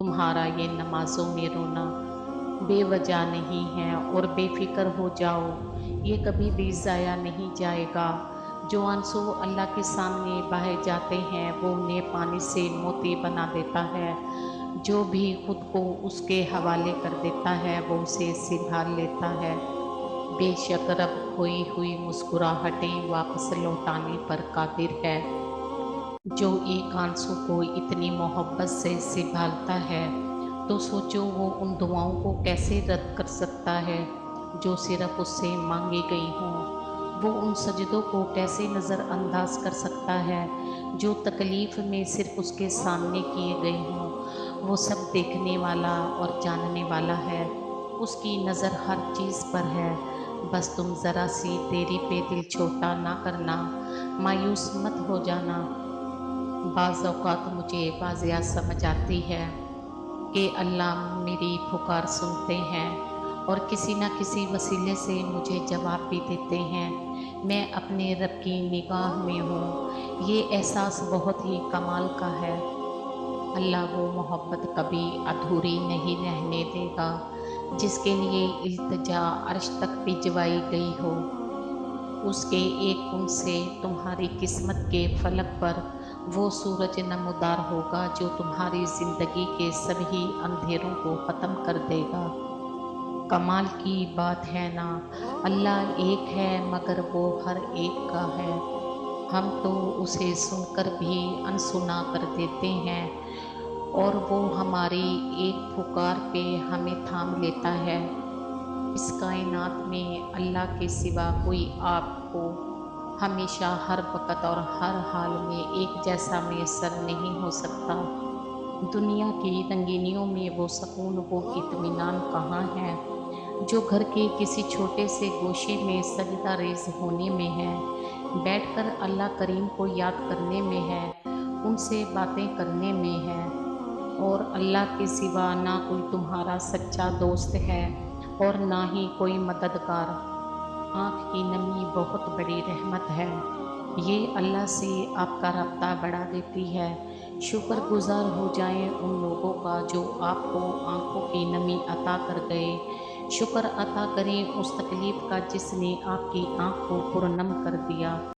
तुम्हारा ये नमाज़ों में रोना बेवजह नहीं है और बेफ़िक्र हो जाओ, ये कभी भी ज़ाया नहीं जाएगा। जो आंसू अल्लाह के सामने बहाए जाते हैं वो उन्हें पानी से मोती बना देता है। जो भी खुद को उसके हवाले कर देता है वो उसे संभाल लेता है। बेशक रब खोई हुई मुस्कुराहटें वापस लौटाने पर कादिर है। जो एक आंसू को इतनी मोहब्बत से संभालता है तो सोचो वो उन दुआओं को कैसे रद्द कर सकता है जो सिर्फ उससे मांगी गई हों। वो उन सजदों को कैसे नज़रअंदाज कर सकता है जो तकलीफ़ में सिर्फ उसके सामने किए गए हों। वो सब देखने वाला और जानने वाला है, उसकी नज़र हर चीज़ पर है। बस तुम ज़रा सी देरी पे दिल छोटा ना करना, मायूस मत हो जाना। बाज़ औक़ात मुझे वाज़िया समझ आती है कि अल्लाह मेरी पुकार सुनते हैं और किसी न किसी वसीले से मुझे जवाब भी देते हैं। मैं अपने रब की निगाह में हूँ, ये एहसास बहुत ही कमाल का है। अल्लाह वो मोहब्बत कभी अधूरी नहीं रहने देगा जिसके लिए इल्तिजा अर्श तक भिजवाई गई हो। उसके एक बूंद से तुम्हारी किस्मत के फलक पर वो सूरज नमूदार होगा जो तुम्हारी ज़िंदगी के सभी अंधेरों को ख़त्म कर देगा। कमाल की बात है ना, अल्लाह एक है मगर वो हर एक का है। हम तो उसे सुनकर भी अनसुना कर देते हैं और वो हमारी एक पुकार पे हमें थाम लेता है। इस कायनात में अल्लाह के सिवा कोई आपको हमेशा हर वक़्त और हर हाल में एक जैसा मैसर नहीं हो सकता। दुनिया की रंगीनियों में वो सुकून वो इत्मीनान कहाँ है जो घर के किसी छोटे से गोशे में सजदा रेज़ होने में है, बैठकर अल्लाह करीम को याद करने में है, उनसे बातें करने में है। और अल्लाह के सिवा ना कोई तुम्हारा सच्चा दोस्त है और ना ही कोई मददगार। आँख की नमी बहुत बड़ी रहमत है, ये अल्लाह से आपका राब्ता बढ़ा देती है। शुक्रगुज़ार हो जाएं उन लोगों का जो आपको आँखों की नमी अता कर गए। शुक्र अता करें उस तकलीफ़ का जिसने आपकी आँख को पुरनम कर दिया।